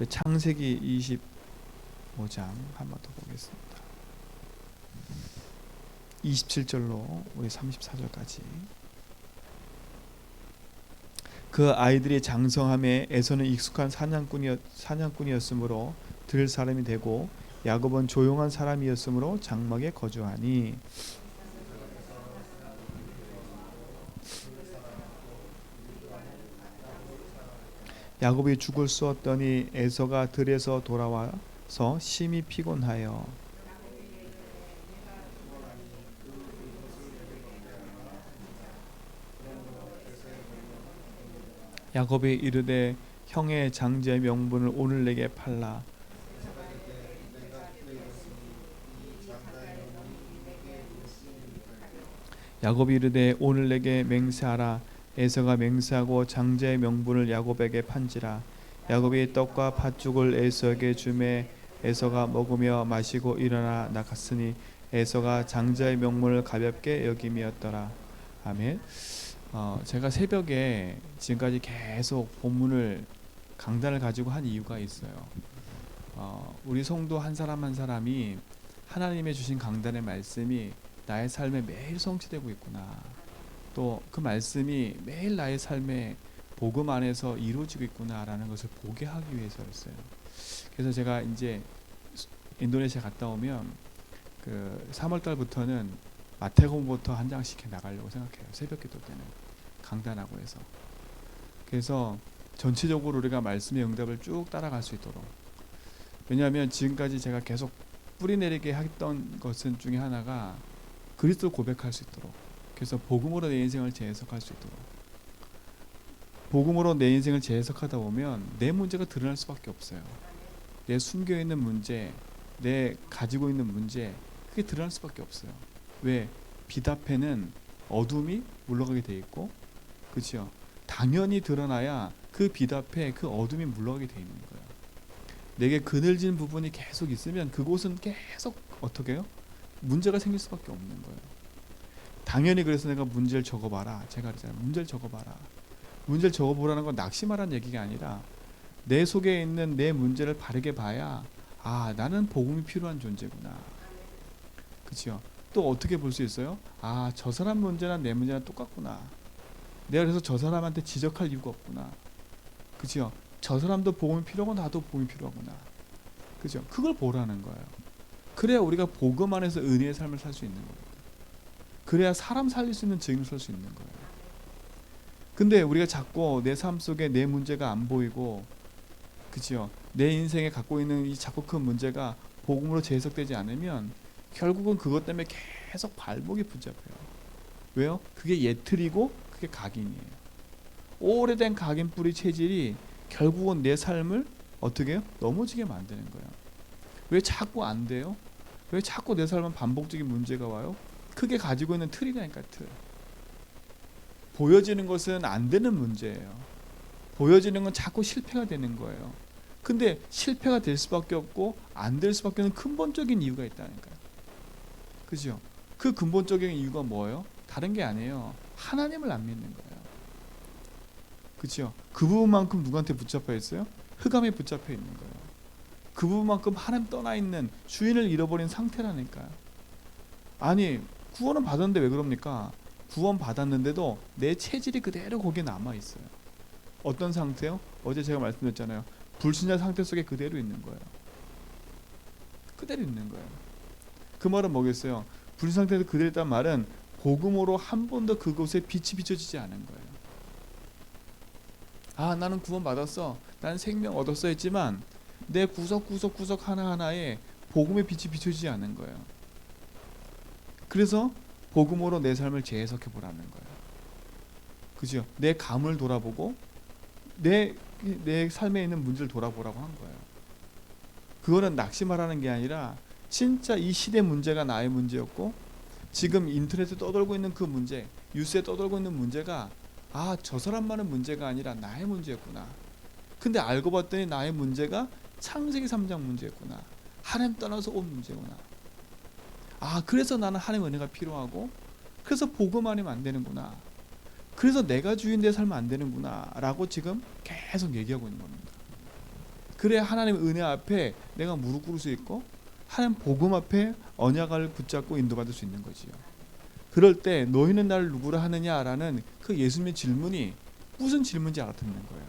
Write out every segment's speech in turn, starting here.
창세기 25장 한 번 더 보겠습니다. 27절로 우리 34절까지. 그 아이들이 장성함에 에서는 익숙한 사냥꾼이었으므로 들 사람이 되고 야곱은 조용한 사람이었으므로 장막에 거주하니 야곱이 죽을 쏘았더니 에서가 들에서 돌아와서 심히 피곤하여 야곱이 이르되 형의 장자의 명분을 오늘 내게 팔라. 야곱이 이르되 오늘 내게 맹세하라. 에서가 맹세하고 장자의 명분을 야곱에게 판지라. 야곱이 떡과 팥죽을 에서에게 주매 에서가 먹으며 마시고 일어나 나갔으니 에서가 장자의 명분을 가볍게 여김이었더라. 아멘. 제가 새벽에 지금까지 계속 본문을 강단을 가지고 한 이유가 있어요. 우리 성도 한 사람 한 사람이 하나님의 주신 강단의 말씀이 나의 삶에 매일 성취되고 있구나. 또 그 말씀이 매일 나의 삶에 복음 안에서 이루어지고 있구나라는 것을 보게 하기 위해서였어요. 그래서 제가 이제 인도네시아 갔다 오면 그 3월 달부터는 마태복음부터 한 장씩 나가려고 생각해요. 새벽기도 때는 강단하고 해서. 그래서 전체적으로 우리가 말씀의 응답을 쭉 따라갈 수 있도록. 왜냐하면 지금까지 제가 계속 뿌리내리게 했던 것은 중에 하나가 그리스도를 고백할 수 있도록. 그래서 복음으로 내 인생을 재해석할 수 있도록. 복음으로 내 인생을 재해석하다 보면 내 문제가 드러날 수밖에 없어요. 내 숨겨있는 문제, 내 가지고 있는 문제, 그게 드러날 수밖에 없어요. 왜? 빛 앞에는 어둠이 물러가게 돼 있고, 그렇죠? 당연히 드러나야 그 빛 앞에 그 어둠이 물러가게 돼 있는 거예요. 내게 그늘진 부분이 계속 있으면 그곳은 계속 어떻게 해요? 문제가 생길 수밖에 없는 거예요. 당연히 그래서 내가 문제를 적어봐라. 제가 그랬잖아요. 문제를 적어봐라. 문제를 적어보라는 건 낙심하라는 얘기가 아니라 내 속에 있는 내 문제를 바르게 봐야 나는 복음이 필요한 존재구나. 그렇죠? 또 어떻게 볼 수 있어요? 저 사람 문제나 내 문제나 똑같구나. 내가 그래서 저 사람한테 지적할 이유가 없구나. 그렇죠? 저 사람도 복음이 필요하고 나도 복음이 필요하구나. 그렇죠? 그걸 보라는 거예요. 그래야 우리가 복음 안에서 은혜의 삶을 살 수 있는 거예요. 그래야 사람 살릴 수 있는 증인을 살 수 있는 거예요. 근데 우리가 자꾸 내 삶 속에 내 문제가 안 보이고, 그렇죠? 내 인생에 갖고 있는 이 자꾸 큰 문제가 복음으로 재해석되지 않으면 결국은 그것 때문에 계속 발목이 붙잡혀요. 왜요? 그게 예틀이고 그게 각인이에요. 오래된 각인 뿌리 체질이 결국은 내 삶을 어떻게 해요? 넘어지게 만드는 거예요. 왜 자꾸 안 돼요? 왜 자꾸 내 삶은 반복적인 문제가 와요? 크게 가지고 있는 틀이라니까, 틀. 보여지는 것은 안 되는 문제예요. 보여지는 건 자꾸 실패가 되는 거예요. 근데 실패가 될 수밖에 없고 안 될 수밖에 없는 근본적인 이유가 있다니까요. 그죠? 그 근본적인 이유가 뭐예요? 다른 게 아니에요. 하나님을 안 믿는 거예요. 그죠? 그 부분만큼 누구한테 붙잡혀 있어요? 흑암에 붙잡혀 있는 거예요. 그 부분만큼 하나님 떠나 있는, 주인을 잃어버린 상태라니까요. 아니, 구원은 받았는데 왜 그럽니까? 구원 받았는데도 내 체질이 그대로 거기에 남아 있어요. 어떤 상태요? 어제 제가 말씀드렸잖아요. 불신자 상태 속에 그대로 있는 거예요. 그대로 있는 거예요. 그 말은 뭐겠어요? 불신 상태에서 그대로 있다는 말은 복음으로 한 번도 그곳에 빛이 비춰지지 않은 거예요. 나는 구원 받았어, 나는 생명 얻었어 했지만 내 구석구석 하나하나에 복음의 빛이 비춰지지 않은 거예요. 그래서 복음으로 내 삶을 재해석해 보라는 거예요. 그죠? 내 감을 돌아보고 내 삶에 있는 문제를 돌아보라고 한 거예요. 그거는 낙심하라는 게 아니라 진짜 이 시대 문제가 나의 문제였고, 지금 인터넷에 떠돌고 있는 그 문제, 뉴스에 떠돌고 있는 문제가 저 사람만의 문제가 아니라 나의 문제였구나. 근데 알고 봤더니 나의 문제가 창세기 3장 문제였구나. 하나님 떠나서 온 문제구나. 그래서 나는 하나님의 은혜가 필요하고, 그래서 복음 아니면 안 되는구나. 그래서 내가 주인 내 살면 안 되는구나 라고 지금 계속 얘기하고 있는 겁니다. 그래 하나님 은혜 앞에 내가 무릎 꿇을 수 있고 하나님 복음 앞에 언약을 붙잡고 인도받을 수 있는 거지요. 그럴 때 너희는 나를 누구라 하느냐라는 그 예수님의 질문이 무슨 질문인지 알아듣는 거예요.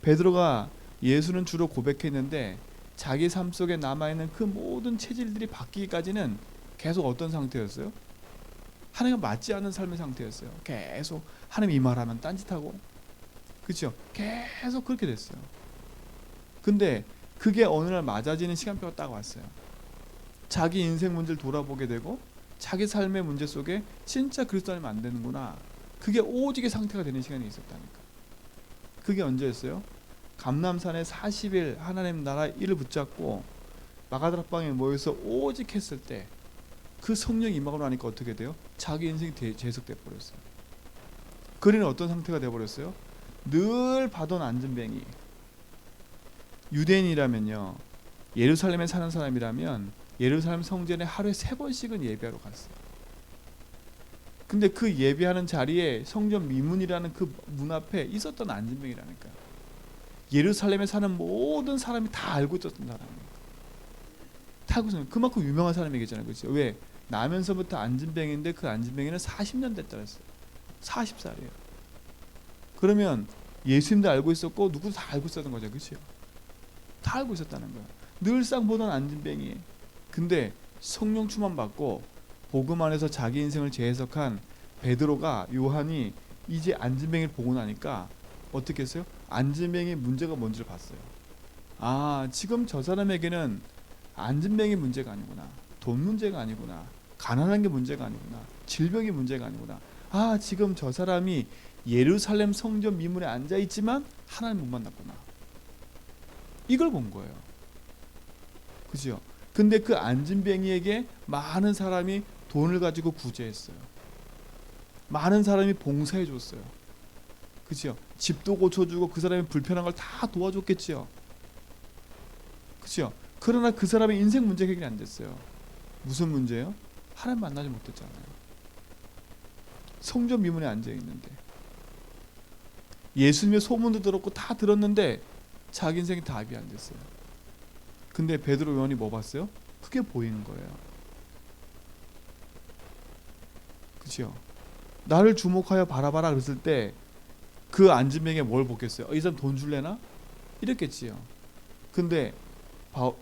베드로가 예수는 주로 고백했는데 자기 삶 속에 남아있는 그 모든 체질들이 바뀌기까지는 계속 어떤 상태였어요? 하나님과 맞지 않는 삶의 상태였어요. 계속 하나님 이 말하면 딴짓하고, 그렇죠? 계속 그렇게 됐어요. 근데 그게 어느 날 맞아지는 시간표가 딱 왔어요. 자기 인생 문제를 돌아보게 되고 자기 삶의 문제 속에 진짜 그리스도 안에면 안 되는구나, 그게 오직의 상태가 되는 시간이 있었다니까. 그게 언제였어요? 감람산에 40일 하나님 나라 일을 붙잡고 마가다락방에 모여서 오직 했을 때 그 성령 임하고 나니까 어떻게 돼요? 자기 인생이 재석돼 버렸어요. 그리는 어떤 상태가 돼 버렸어요? 늘 받던 안전뱅이. 유대인이라면요, 예루살렘에 사는 사람이라면 예루살렘 성전에 하루에 3번씩은 예배하러 갔어요. 근데 그 예배하는 자리에 성전 미문이라는 그 문 앞에 있었던 안전뱅이라니까요. 예루살렘에 사는 모든 사람이 다 알고 있었던 사람이에요. 다 알고 있었어요. 그만큼 유명한 사람이겠잖아요. 그렇죠? 왜? 나면서부터 안진뱅인데 그 안진뱅이는 40년 됐다 그랬어요. 40살이에요. 그러면 예수님도 알고 있었고 누구도 다 알고 있었던 거죠. 그렇죠? 다 알고 있었다는 거예요. 늘상 보던 안진뱅이. 근데 성령 충만 받고 복음 안에서 자기 인생을 재해석한 베드로가, 요한이 이제 안진뱅이를 보고 나니까 어떻게 했어요? 안진뱅이 문제가 뭔지를 봤어요. 아, 지금 저 사람에게는 안진뱅이 문제가 아니구나, 돈 문제가 아니구나, 가난한 게 문제가 아니구나, 질병이 문제가 아니구나. 아, 지금 저 사람이 예루살렘 성전 미문에 앉아 있지만 하나님 못 만났구나, 이걸 본 거예요. 그죠? 근데 그 안진뱅이에게 많은 사람이 돈을 가지고 구제했어요. 많은 사람이 봉사해 줬어요. 그죠? 집도 고쳐주고 그 사람이 불편한 걸 다 도와줬겠지요. 그죠? 그러나 그 사람의 인생 문제 해결이 안 됐어요. 무슨 문제예요? 하나님 만나지 못했잖아요. 성전 미문에 앉아 있는데, 예수님의 소문도 들었고 다 들었는데 자기 인생이 답이 안 됐어요. 근데 베드로, 요한이 뭐 봤어요? 그게 보이는 거예요. 그죠? 나를 주목하여 바라봐라 그랬을 때 그 안진뱅이가 뭘 보겠어요? 이 사람 돈 줄래나? 이랬겠지요. 근데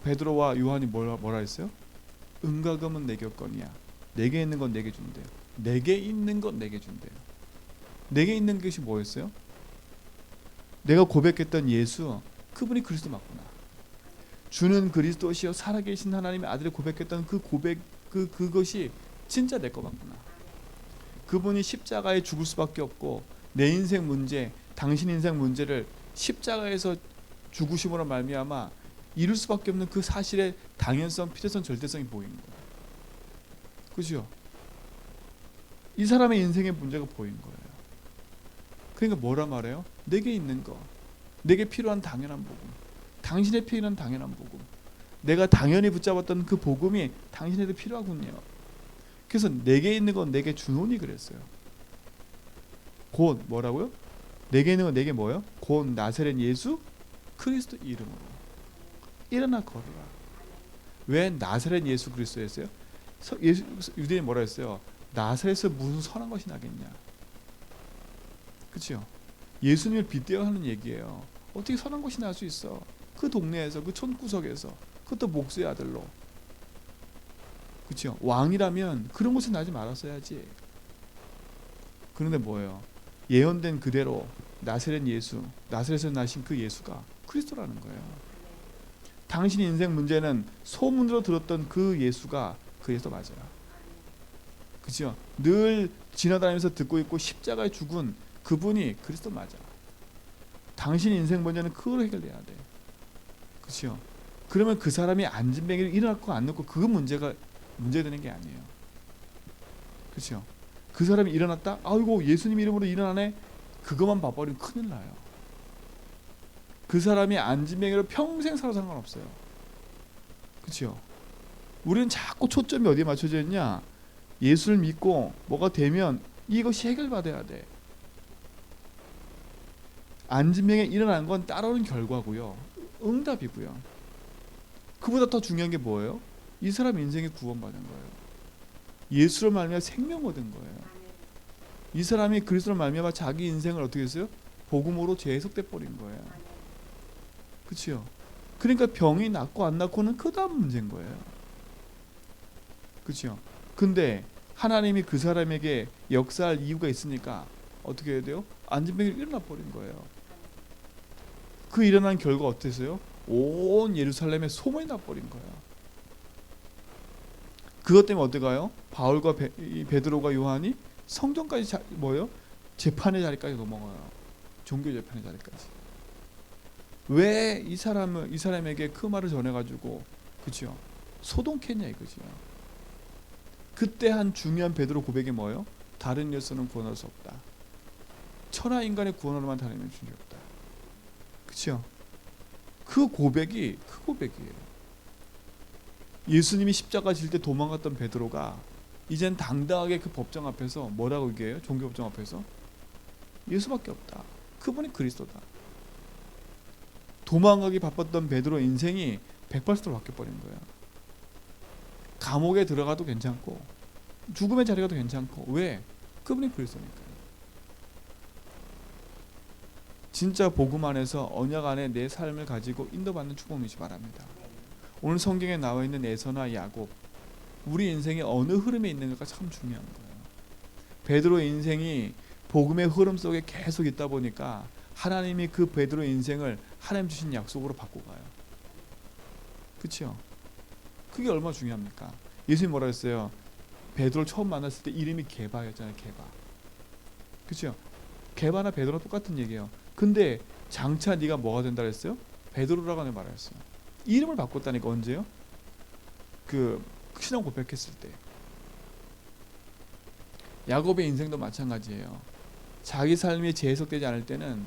베드로와 요한이 뭐라 했어요? 은과 금은 내게 없거니와 내게 있는 건 내게 준대요. 내게 있는 건 내게 준대요. 내게 있는 것이 뭐였어요? 내가 고백했던 예수, 그분이 그리스도 맞구나. 주는 그리스도시요 살아계신 하나님의 아들을 고백했던 그 고백, 그것이 진짜 내 거 맞구나. 그분이 십자가에 죽을 수밖에 없고 내 인생 문제, 당신 인생 문제를 십자가에서 죽으심으로 말미암아 이룰 수밖에 없는 그 사실의 당연성, 필요성, 절대성이 보이는 거예요. 그죠? 이 사람의 인생의 문제가 보인 거예요. 그러니까 뭐라 말해요? 내게 있는 거, 내게 필요한 당연한 복음, 당신의 필요한 당연한 복음, 내가 당연히 붙잡았던 그 복음이 당신에게 필요하군요. 그래서 내게 있는 건 내게 주노니 그랬어요. 곧 뭐라고요? 내게 있는 건 내게 뭐예요? 곧 나사렛 예수 그리스도 이름으로 일어나 걸어라. 왜 나사렛 예수 그리스도였어요? 유대인이 뭐라 했어요? 나사렛에서 무슨 선한 것이 나겠냐. 그렇죠? 예수님을 빗대어 하는 얘기예요. 어떻게 선한 것이 날 수 있어? 그 동네에서, 그 촌구석에서, 그것도 목수의 아들로. 그렇죠? 왕이라면 그런 곳에 나지 말았어야지. 그런데 뭐예요? 예언된 그대로 나사렛 예수, 나사렛에서 나신 그 예수가 그리스도라는 거예요. 당신 인생 문제는 소문으로 들었던 그 예수가 그 예수 맞아요. 그죠? 늘 지나다니면서 듣고 있고 십자가에 죽은 그분이 그리스도 맞아. 당신 인생 문제는 그걸 해결해야 돼. 그죠? 그러면 그 사람이 안진뱅이를 일어났고 안 넣고 그 문제가 문제되는 게 아니에요. 그죠? 그 사람이 일어났다? 아이고 예수님 이름으로 일어나네? 그것만 봐버리면 큰일 나요. 그 사람이 안진뱅이로 평생 살아도 상관없어요. 그렇죠? 우리는 자꾸 초점이 어디에 맞춰져 있냐? 예수를 믿고 뭐가 되면 이것이 해결받아야 돼. 안진뱅이 일어난 건 따라오는 결과고요. 응답이고요. 그보다 더 중요한 게 뭐예요? 이 사람 인생이 구원받은 거예요. 예수로 말미암아 생명 얻은 거예요. 이 사람이 그리스도로 말미암아 자기 인생을 어떻게 했어요? 복음으로 재해석돼 버린 거예요. 그렇죠? 그러니까 병이 낫고 안 낫고는 그 다음 문제인 거예요. 그렇죠? 근데 하나님이 그 사람에게 역사할 이유가 있으니까 어떻게 해야 돼요? 안진병이 일어나 버린 거예요. 그 일어난 결과 어땠어요? 온 예루살렘에 소문이 나버린 거예요. 그것 때문에 어떡해요? 바울과 베드로가 요한이 성전까지 뭐예요? 재판의 자리까지 넘어가요. 종교 재판의 자리까지. 왜 이 사람에게 그 말을 전해가지고 그죠? 소동했냐 이거죠. 그때 한 중요한 베드로 고백이 뭐예요? 다른 예수는 구원할 수 없다. 천하 인간의 구원으로만 다른 예수는 없다. 그렇죠? 그 고백이에요. 예수님이 십자가 질 때 도망갔던 베드로가 이젠 당당하게 그 법정 앞에서 뭐라고 얘기해요? 종교 법정 앞에서 예수밖에 없다. 그분이 그리스도다. 도망가기 바빴던 베드로 인생이 180도로 바뀌어버린 거예요. 감옥에 들어가도 괜찮고 죽음의 자리가 더 괜찮고 왜? 그분이 그리스도니까요. 진짜 복음 안에서 언약 안에 내 삶을 가지고 인도받는 축복이시 바랍니다. 오늘 성경에 나와 있는 에서나 야곱, 우리 인생이 어느 흐름에 있는가가 참 중요한 거예요. 베드로의 인생이 복음의 흐름 속에 계속 있다 보니까 하나님이 그 베드로의 인생을 하나님 주신 약속으로 바꾸고 가요. 그렇죠? 그게 얼마나 중요합니까? 예수님 뭐라 했어요? 베드로를 처음 만났을 때 이름이 게바였잖아요. 게바. 그렇죠? 게바나 베드로 똑같은 얘기예요. 근데 장차 네가 뭐가 된다 그랬어요? 베드로라고 하는 말을 했어요. 이름을 바꿨다니까. 언제요? 그 신앙 고백했을 때. 야곱의 인생도 마찬가지예요. 자기 삶이 재해석되지 않을 때는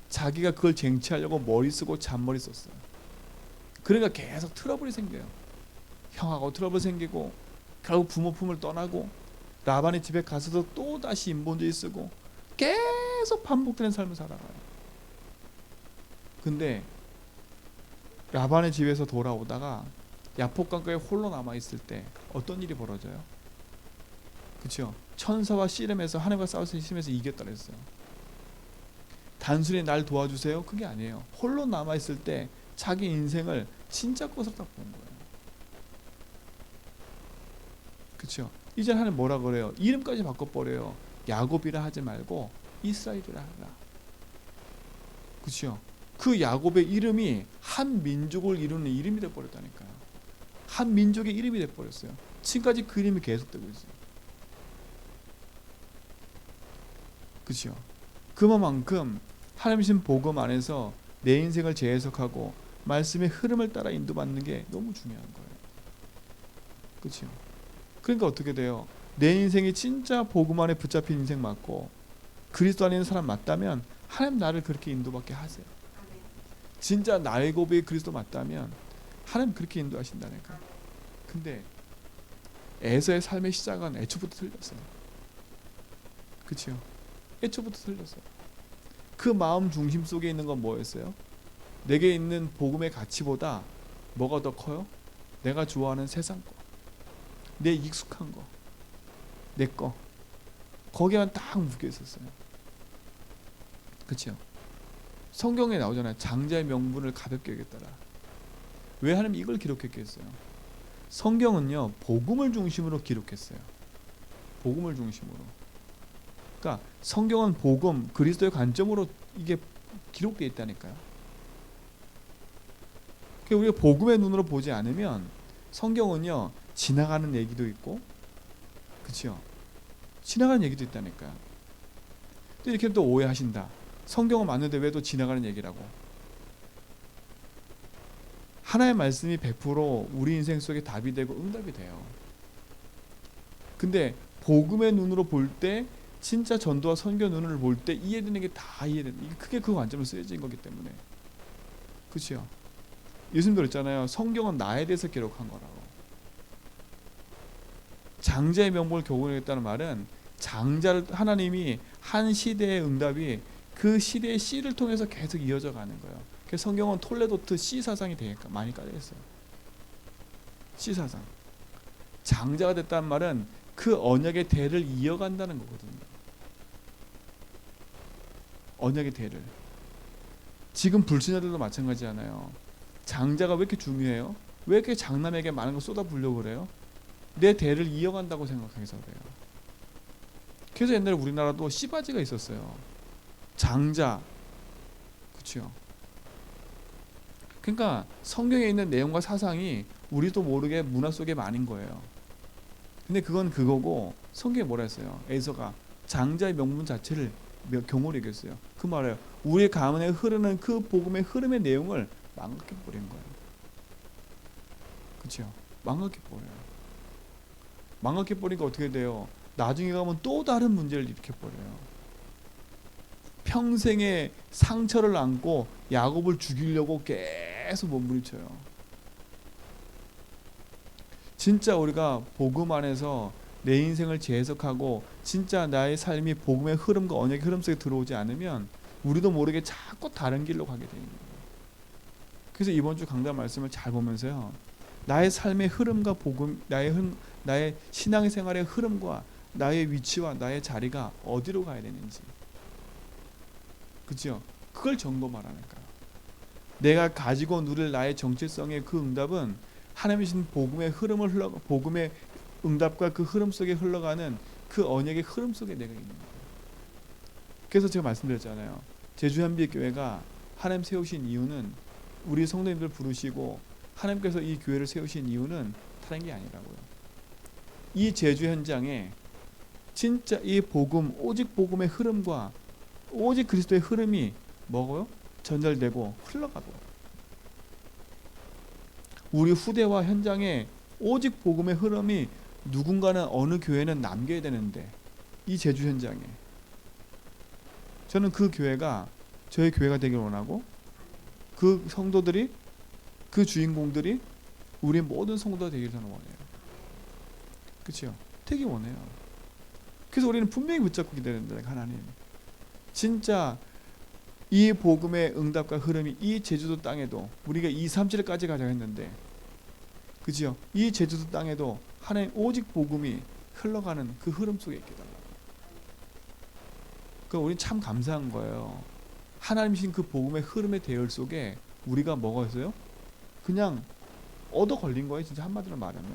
자기가 그걸 쟁취하려고 머리 쓰고 잔머리 썼어요. 그러니까 계속 트러블이 생겨요. 형하고 트러블 생기고 결국 부모 품을 떠나고 라반의 집에 가서도 또 다시 인본주의 쓰고 계속 반복되는 삶을 살아가요. 근데 라반의 집에서 돌아오다가 야복 강가에 홀로 남아있을 때 어떤 일이 벌어져요? 그렇죠? 천사와 씨름해서 하나님과 싸워서 씨름해서 이겼다 그랬어요. 단순히 날 도와주세요? 그게 아니에요. 홀로 남아있을 때 자기 인생을 진짜 것으로 딱 본 거예요. 그렇죠? 이제 하나님 뭐라 그래요? 이름까지 바꿔버려요. 야곱이라 하지 말고 이스라엘이라 하라. 그렇죠? 그 야곱의 이름이 한 민족을 이루는 이름이 돼버렸다니까요. 한 민족의 이름이 돼버렸어요. 지금까지 그 이름이 계속되고 있어요. 그렇죠? 그만큼 하나님 신 복음 안에서 내 인생을 재해석하고 말씀의 흐름을 따라 인도받는 게 너무 중요한 거예요. 그렇죠? 그러니까 어떻게 돼요? 내 인생이 진짜 복음 안에 붙잡힌 인생 맞고 그리스도 안에 있는 사람 맞다면 하나님 나를 그렇게 인도받게 하세요. 진짜 나의 고백이 그리스도 맞다면 하나님 그렇게 인도하신다니까. 근데 에서의 삶의 시작은 애초부터 틀렸어요. 그렇죠? 애초부터 틀렸어요. 그 마음 중심 속에 있는 건 뭐였어요? 내게 있는 복음의 가치보다 뭐가 더 커요? 내가 좋아하는 세상 거, 내 익숙한 거, 내 거, 거기에만 딱 묶여 있었어요. 그렇죠? 성경에 나오잖아요. 장자의 명분을 가볍게 여겼더라. 왜 하나님 이걸 기록했겠어요? 성경은요, 복음을 중심으로 기록했어요. 복음을 중심으로. 그러니까 성경은 복음, 그리스도의 관점으로 이게 기록되어 있다니까요. 그러니까 우리가 복음의 눈으로 보지 않으면 성경은요, 지나가는 얘기도 있고, 그렇죠? 지나가는 얘기도 있다니까요. 또 이렇게 또 오해하신다. 성경은 맞는데 왜 또 지나가는 얘기라고? 하나의 말씀이 100% 우리 인생 속에 답이 되고 응답이 돼요. 근데 복음의 눈으로 볼 때, 진짜 전도와 선교 눈을 볼 때 이해되는 게 다 이해되는, 이게 크게 그 관점으로 쓰여진 거기 때문에. 그렇죠? 예수님도 그랬잖아요. 성경은 나에 대해서 기록한 거라고. 장자의 명분을 교훈했다는 말은 장자를 하나님이 한 시대의 응답이 그 시대의 씨를 통해서 계속 이어져 가는 거예요. 성경은 톨레도트 C 사상이 되게 많이 깔려 있어요. C 사상. 장자가 됐다는 말은 그 언약의 대를 이어간다는 거거든요. 언약의 대를. 지금 불신자들도 마찬가지잖아요. 장자가 왜 이렇게 중요해요? 왜 이렇게 장남에게 많은 걸 쏟아부으려고 그래요? 내 대를 이어간다고 생각해서 그래요. 그래서 옛날에 우리나라도 씨바지가 있었어요. 장자. 그렇죠. 그러니까 성경에 있는 내용과 사상이 우리도 모르게 문화 속에 많은 거예요. 근데 그건 그거고, 성경에 뭐라 했어요? 에서가 장자의 명분 자체를 경홀히 얘기했어요. 그 말이에요. 우리의 가문에 흐르는 그 복음의 흐름의 내용을 망각해 버린 거예요. 그렇죠? 망각해 버려요. 망각해 버리니까 어떻게 돼요? 나중에 가면 또 다른 문제를 일으켜 버려요. 평생의 상처를 안고 야곱을 죽이려고 계속 몸부림쳐요. 진짜 우리가 복음 안에서 내 인생을 재해석하고 진짜 나의 삶이 복음의 흐름과 언약의 흐름 속에 들어오지 않으면 우리도 모르게 자꾸 다른 길로 가게 되는 거예요. 그래서 이번 주 강단 말씀을 잘 보면서요, 나의 삶의 흐름과 복음, 나의 신앙의 생활의 흐름과 나의 위치와 나의 자리가 어디로 가야 되는지, 그렇죠? 그걸 점검하라니까. 내가 가지고 누릴 나의 정체성의 그 응답은 하나님이 주신 복음의 흐름을 복음의 응답과 그 흐름 속에 흘러가는 그 언약의 흐름 속에 내가 있는 거예요. 그래서 제가 말씀드렸잖아요. 제주현비교회가 하나님 세우신 이유는, 우리 성도님들 부르시고 하나님께서 이 교회를 세우신 이유는 다른 게 아니라고요. 이 제주 현장에 진짜 이 복음, 오직 복음의 흐름과 오직 그리스도의 흐름이 뭐고요? 전달되고 흘러가고, 우리 후대와 현장에 오직 복음의 흐름이 누군가는 어느 교회는 남겨야 되는데, 이 제주 현장에 저는 그 교회가 저희 교회가 되길 원하고, 그 성도들이, 그 주인공들이 우리 모든 성도가 되길 저는 원해요. 그렇죠? 되게 원해요. 그래서 우리는 분명히 붙잡고 기다려야 된다. 하나님, 진짜 이 복음의 응답과 흐름이 이 제주도 땅에도, 우리가 2, 3절까지 가자 했는데, 그죠? 이 제주도 땅에도 하나님 오직 복음이 흘러가는 그 흐름 속에 있게 달라고. 그러니까 우리는 참 감사한 거예요. 하나님이신 그 복음의 흐름의 대열 속에 우리가 뭐가 있어요? 그냥 얻어 걸린 거예요. 진짜 한마디로 말하면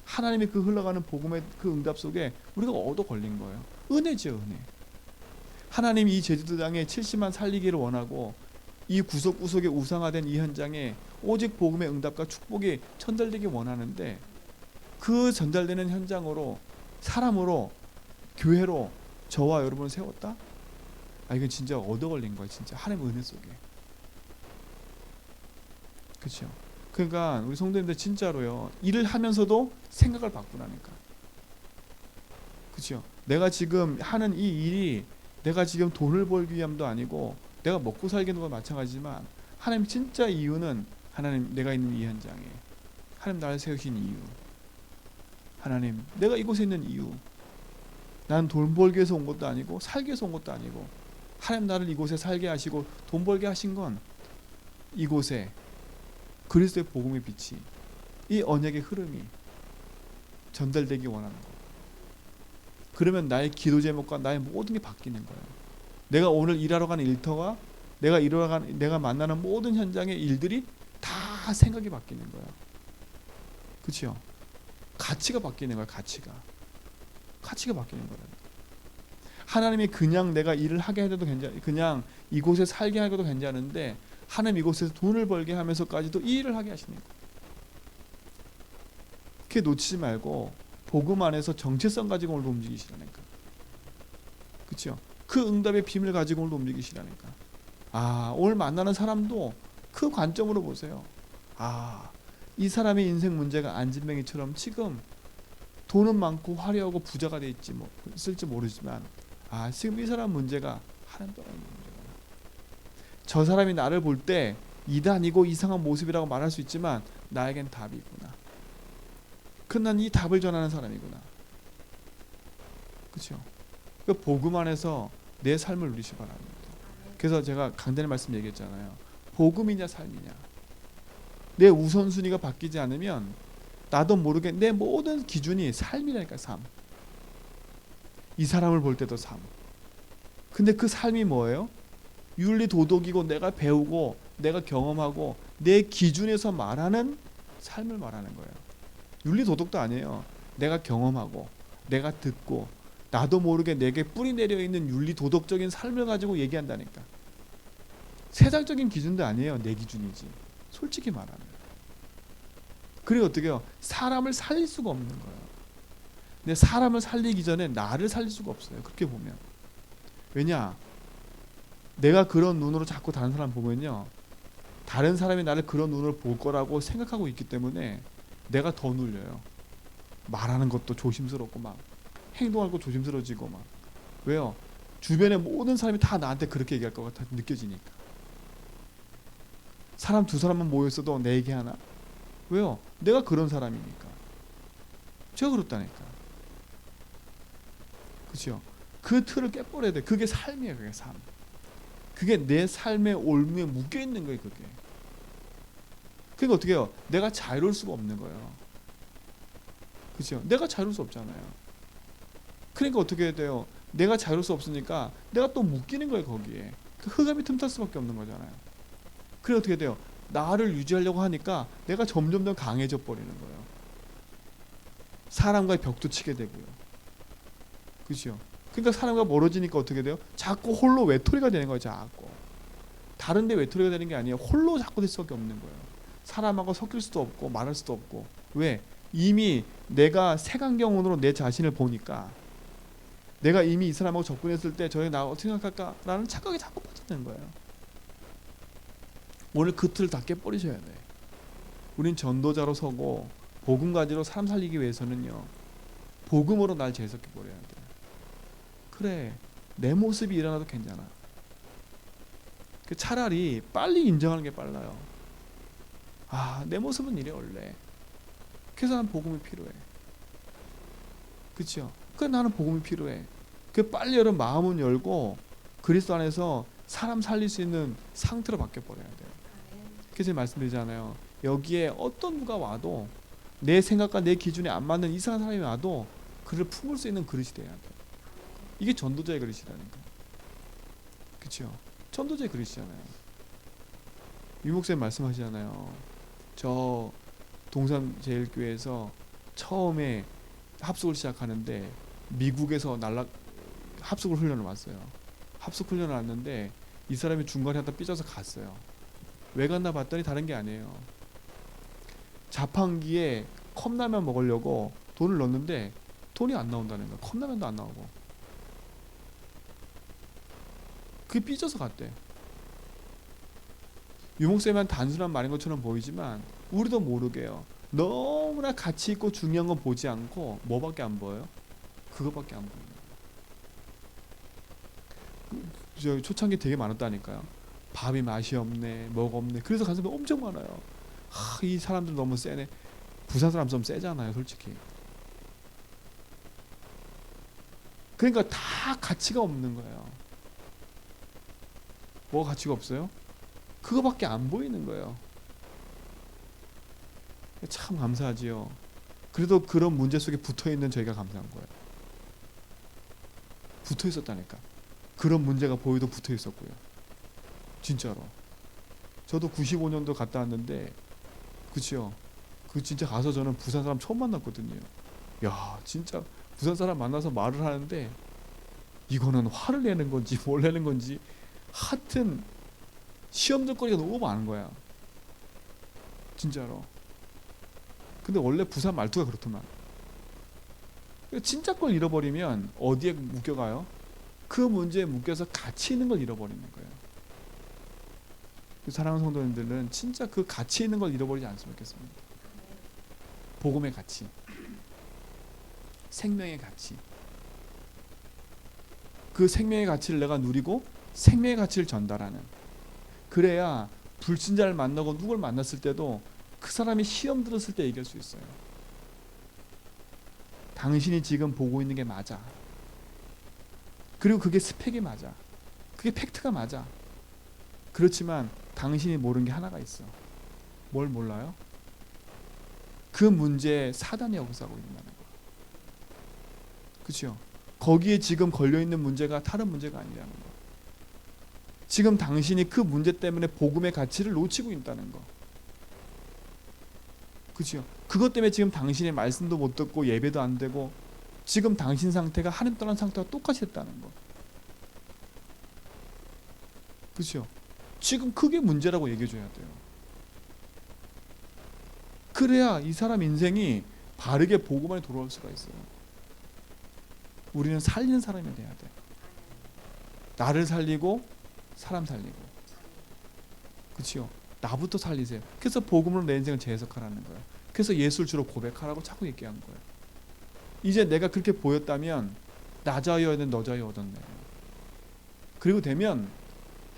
하나님의 그 흘러가는 복음의 그 응답 속에 우리가 얻어 걸린 거예요. 은혜죠, 은혜. 하나님이 이 제주도 땅에 70만 살리기를 원하고, 이 구석구석에 우상화된 이 현장에 오직 복음의 응답과 축복이 전달되기 원하는데, 그 전달되는 현장으로, 사람으로, 교회로 저와 여러분을 세웠다? 이건 진짜 얻어 걸린 거예요. 진짜 하나님의 은혜 속에. 그렇죠? 그러니까 우리 성도님들 진짜로요, 일을 하면서도 생각을 바꾸라니까. 그렇죠? 내가 지금 하는 이 일이 내가 지금 돈을 벌기 위함도 아니고 내가 먹고 살기 위한 건 마찬가지지만, 하나님 진짜 이유는, 하나님 내가 있는 이 현장에 하나님 나를 세우신 이유, 하나님 내가 이곳에 있는 이유, 나는 돈 벌기 위해서 온 것도 아니고 살기 위해서 온 것도 아니고, 하나님 나를 이곳에 살게 하시고 돈 벌게 하신 건 이곳에 그리스도의 복음의 빛이, 이 언약의 흐름이 전달되기 원하는 거. 그러면 나의 기도 제목과 나의 모든 게 바뀌는 거예요. 내가 오늘 일하러 가는 일터가, 내가 만나는 모든 현장의 일들이 다 생각이 바뀌는 거예요. 그렇죠? 가치가 바뀌는 거예요. 가치가 바뀌는 거예요. 하나님이 그냥 내가 일을 하게 해도 그냥 이곳에 살게 하고도 괜찮은데, 하나님 이곳에서 돈을 벌게 하면서까지도 이 일을 하게 하시는 거예요. 그게 놓치지 말고 복음 안에서 정체성 가지고 오늘도 움직이시라니까. 그렇죠? 그 응답의 비밀을 가지고 오늘도 움직이시라니까. 오늘 만나는 사람도 그 관점으로 보세요. 이 사람의 인생 문제가 안진뱅이처럼 지금 돈은 많고 화려하고 부자가 돼 있을지 모르지만, 지금 이 사람 문제가 하나님 떠나는 문제구나. 저 사람이 나를 볼 때 이단이고 이상한 모습이라고 말할 수 있지만 나에겐 답이 있구나. 난 이 답을 전하는 사람이구나. 그렇죠? 그 복음 안에서 내 삶을 누리시 바랍니다. 그래서 제가 강단의 말씀 얘기했잖아요. 복음이냐 삶이냐. 내 우선순위가 바뀌지 않으면 나도 모르게 내 모든 기준이 삶이라니까. 삶. 이 사람을 볼 때도 삶. 근데 그 삶이 뭐예요? 윤리 도덕이고 내가 배우고 내가 경험하고 내 기준에서 말하는 삶을 말하는 거예요. 윤리 도덕도 아니에요. 내가 경험하고 내가 듣고 나도 모르게 내게 뿌리 내려 있는 윤리 도덕적인 삶을 가지고 얘기한다니까. 세상적인 기준도 아니에요. 내 기준이지. 솔직히 말하면. 그리고 어떻게 해요? 사람을 살릴 수가 없는 거예요. 근데 사람을 살리기 전에 나를 살릴 수가 없어요. 그렇게 보면. 왜냐? 내가 그런 눈으로 자꾸 다른 사람 보면요, 다른 사람이 나를 그런 눈으로 볼 거라고 생각하고 있기 때문에 내가 더 눌려요. 말하는 것도 조심스럽고 막 행동할 거 조심스러워지고 막. 왜요? 주변의 모든 사람이 다 나한테 그렇게 얘기할 것 같아 느껴지니까. 사람 두 사람만 모였어도 내 얘기 하나? 왜요? 내가 그런 사람이니까. 제가 그렇다니까. 그렇죠? 그 틀을 깨버려야 돼. 그게 삶이에요. 그게 삶. 그게 내 삶의 올무에 묶여 있는 거예요. 그게. 그러니까 어떻게 해요? 내가 자유로울 수가 없는 거예요. 그렇죠? 내가 자유로울 수 없잖아요. 그러니까 어떻게 해야 돼요? 내가 자유로울 수 없으니까 내가 또 묶이는 거예요. 거기에. 그 흑암이 틈탈 수밖에 없는 거잖아요. 그래 어떻게 돼요? 나를 유지하려고 하니까 내가 점점 더 강해져 버리는 거예요. 사람과의 벽도 치게 되고요. 그렇죠? 그러니까 사람과 멀어지니까 어떻게 돼요? 자꾸 홀로 외톨이가 되는 거예요. 자꾸. 다른 데 외톨이가 되는 게 아니에요. 홀로 자꾸 될 수밖에 없는 거예요. 사람하고 섞일 수도 없고 말할 수도 없고. 왜? 이미 내가 색안경으로 내 자신을 보니까, 내가 이미 이 사람하고 접근했을 때 저게 나 어떻게 생각할까라는 착각이 자꾸 빠지는 거예요. 오늘 그 틀을 다 깨버리셔야 돼. 우린 전도자로 서고 복음 가지로 사람 살리기 위해서는요, 복음으로 날 재석해 버려야 돼. 그래, 내 모습이 일어나도 괜찮아. 차라리 빨리 인정하는 게 빨라요. 아, 내 모습은 이래 원래. 그래서 난 복음이 필요해. 그렇죠? 그래, 나는 복음이 필요해. 그 빨리 여러 마음은 열고 그리스도 안에서 사람 살릴 수 있는 상태로 바뀌어 버려야 돼요. 그래서 말씀드리잖아요. 여기에 어떤 누가 와도 내 생각과 내 기준에 안 맞는 이상한 사람이 와도 그를 품을 수 있는 그릇이 돼야 돼요. 이게 전도자의 그릇이라니까. 그렇죠? 전도자의 그릇이잖아요. 유 목사님 말씀하시잖아요. 저 동산제일교회에서 처음에 합숙을 시작하는데 미국에서 합숙을 훈련을 왔어요. 합숙 훈련을 왔는데 이 사람이 중간에 하다 삐져서 갔어요. 왜 갔나 봤더니 다른 게 아니에요. 자판기에 컵라면 먹으려고 돈을 넣었는데 돈이 안 나온다는 거야. 컵라면도 안 나오고. 그게 삐져서 갔대. 유목쌤은 단순한 말인 것처럼 보이지만 우리도 모르게요. 너무나 가치 있고 중요한 건 보지 않고 뭐밖에 안 보여요? 그거밖에 안 보여요. 저 초창기 되게 많았다니까요. 밥이 맛이 없네, 뭐가 없네. 그래서 가는 사람이 엄청 많아요. 이 사람들 너무 세네. 부산 사람 좀 세잖아요, 솔직히. 그러니까 다 가치가 없는 거예요. 뭐가 가치가 없어요? 그거밖에 안 보이는 거예요. 참 감사하지요. 그래도 그런 문제 속에 붙어있는 저희가 감사한 거예요. 붙어있었다니까. 그런 문제가 보여도 붙어있었고요. 진짜로. 저도 95년도 갔다 왔는데, 그치요? 그 진짜 가서 저는 부산 사람 처음 만났거든요. 야, 진짜 부산 사람 만나서 말을 하는데 이거는 화를 내는 건지 뭘 내는 건지 하여튼 시험적거리가 너무 많은 거야. 진짜로. 근데 원래 부산 말투가 그렇더만. 진짜 걸 잃어버리면 어디에 묶여가요? 그 문제에 묶여서 가치 있는 걸 잃어버리는 거예요. 사랑하는 성도님들은 진짜 그 가치 있는 걸 잃어버리지 않으면 좋겠습니다. 복음의 가치, 생명의 가치. 그 생명의 가치를 내가 누리고 생명의 가치를 전달하는. 그래야 불신자를 만나고 누굴 만났을 때도 그 사람이 시험 들었을 때 얘기할 수 있어요. 당신이 지금 보고 있는 게 맞아. 그리고 그게 스펙이 맞아. 그게 팩트가 맞아. 그렇지만 당신이 모르는 게 하나가 있어. 뭘 몰라요? 그 문제에 사단이 역사하고 있다는 거야. 그렇죠? 거기에 지금 걸려있는 문제가 다른 문제가 아니라는 거. 지금 당신이 그 문제 때문에 복음의 가치를 놓치고 있다는 거. 그렇죠? 그것 때문에 지금 당신의 말씀도 못 듣고 예배도 안 되고 지금 당신 상태가 하나님 떠난 상태와 똑같이 됐다는 거. 그렇죠? 지금 그게 문제라고 얘기해 줘야 돼요. 그래야 이 사람 인생이 바르게 복음 안에 돌아올 수가 있어요. 우리는 살리는 사람이 돼야 돼. 나를 살리고 사람 살리고. 그렇죠? 나부터 살리세요. 그래서 복음으로 내 인생을 재해석하라는 거예요. 그래서 예수를 주로 고백하라고 자꾸 얘기한 거예요. 이제 내가 그렇게 보였다면 나 자유하든 너 자유 얻었네. 그리고 되면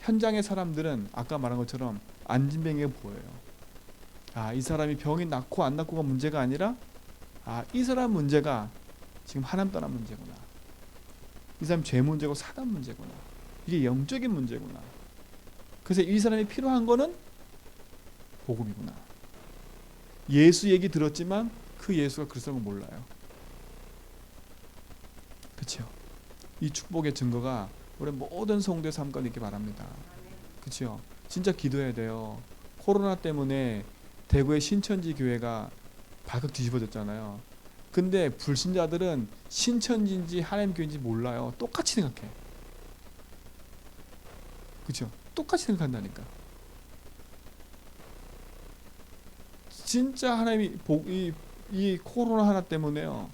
현장의 사람들은 아까 말한 것처럼 안진뱅이가 보여요. 아, 이 사람이 병이 낫고 안 낫고가 문제가 아니라 아, 이 사람 문제가 지금 하나님 떠난 문제구나. 이 사람 죄 문제고 사단 문제구나. 이게 영적인 문제구나. 그래서 이 사람이 필요한 거는 복음이구나. 예수 얘기 들었지만 그 예수가 그리스도인 걸 몰라요. 그렇죠? 이 축복의 증거가 우리 모든 성도의 삶 가운데 있기 바랍니다. 그렇죠? 진짜 기도해야 돼요. 코로나 때문에 대구의 신천지 교회가 발칵 뒤집어졌잖아요. 근데 불신자들은 신천지인지 하나님 교회인지 몰라요. 똑같이 생각해. 그렇죠? 똑같이 생각한다니까. 진짜 하나님이 이 코로나 하나 때문에요.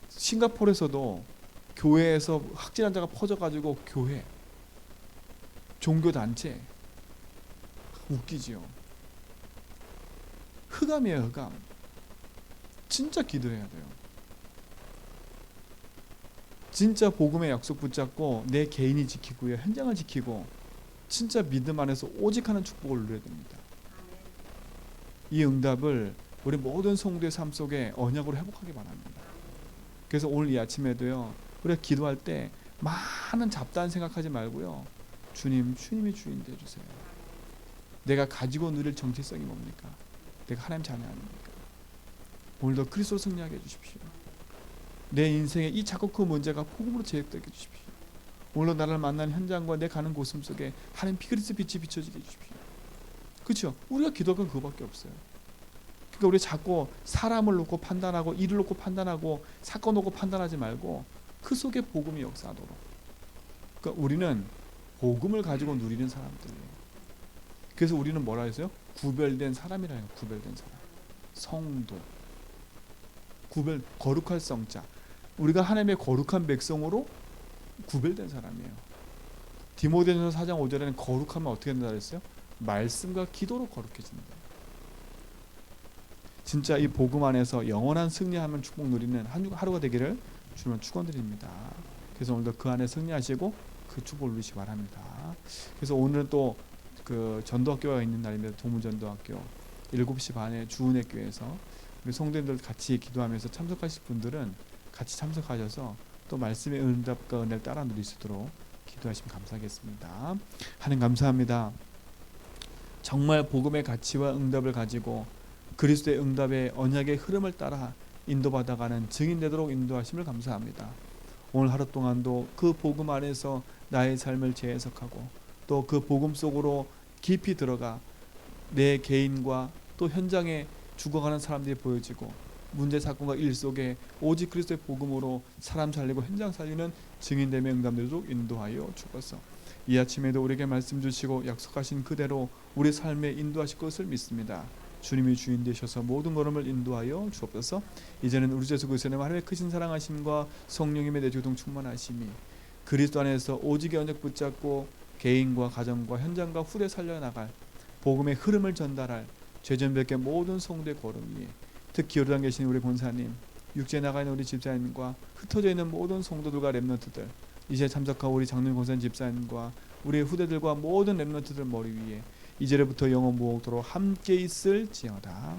싱가포르에서도 교회에서 확진 환자가 퍼져가지고 교회, 종교단체 웃기지요. 흑암이에요, 흑암. 진짜 기도해야 돼요. 진짜 복음의 약속 붙잡고 내 개인이 지키고요, 현장을 지키고 진짜 믿음 안에서 오직 하는 축복을 누려야 됩니다. 이 응답을 우리 모든 성도의 삶 속에 언약으로 회복하기 바랍니다. 그래서 오늘 이 아침에도요, 우리가 기도할 때 많은 잡다한 생각하지 말고요, 주님이 주인 되어주세요. 내가 가지고 누릴 정체성이 뭡니까? 내가 하나님 자녀 아닙니까? 오늘도 그리스도 승리하게 해주십시오. 내 인생에 이 자꾸 그 문제가 복음으로 제압되게 해주십시오. 오늘도 나를 만난 현장과 내 가는 곳음 속에 하나님 그리스도 빛이 비춰지게 해주십시오. 그렇죠? 우리가 기도할 건 그거밖에 없어요. 그러니까 우리 자꾸 사람을 놓고 판단하고 일을 놓고 판단하고 사건 놓고 판단하지 말고 그 속에 복음이 역사하도록. 그러니까 우리는 복음을 가지고 누리는 사람들이에요. 그래서 우리는 뭐라 했어요? 구별된 사람이라 해요. 구별된 사람. 성도. 거룩할 성자. 우리가 하나님의 거룩한 백성으로 구별된 사람이에요. 디모데전서 4장 5절에는 거룩하면 어떻게 된다 그랬어요? 말씀과 기도로 거룩해진다. 진짜 이 복음 안에서 영원한 승리하면 축복 누리는 하루가 되기를 주님은 축원드립니다. 그래서 오늘도 그 안에 승리하시고 그 축복을 누리시기 바랍니다. 그래서 오늘은 또 그 전도학교가 있는 날인데 동문전도학교 7시 반에 주은혜교회에서 우리 성도님들 같이 기도하면서 참석하실 분들은 같이 참석하셔서 또 말씀의 응답과 은혜를 따라 누릴 수 있도록 기도하시면 감사하겠습니다. 하나님 감사합니다. 정말 복음의 가치와 응답을 가지고 그리스도의 응답의 언약의 흐름을 따라 인도받아가는 증인 되도록 인도하심을 감사합니다. 오늘 하루 동안도 그 복음 안에서 나의 삶을 재해석하고 또 그 복음 속으로 깊이 들어가 내 개인과 또 현장에 죽어가는 사람들이 보여지고 문제 사건과 일 속에 오직 그리스도의 복음으로 사람 살리고 현장 살리는 증인됨의 응답되도록 인도하여 주옵소서. 이 아침에도 우리에게 말씀 주시고 약속하신 그대로 우리 삶에 인도하실 것을 믿습니다. 주님이 주인 되셔서 모든 걸음을 인도하여 주옵소서. 이제는 우리 주 예수 그리스도의 하나님의 크신 사랑하심과 성령님의 내주동 충만하심이 그리스도 안에서 오직의 언약 붙잡고 개인과 가정과 현장과 후대 살려나갈 복음의 흐름을 전달할 죄전백의 모든 성도의 걸음 위에 특히 요르단 계신 우리 본사님, 육지에 나가 있는 우리 집사님과 흩어져 있는 모든 성도들과 렘넌트들, 이제 참석하고 우리 장로님 권사님 집사님과 우리의 후대들과 모든 렘넌트들 머리 위에 이제로부터 영원 무궁토록 함께 있을지어다.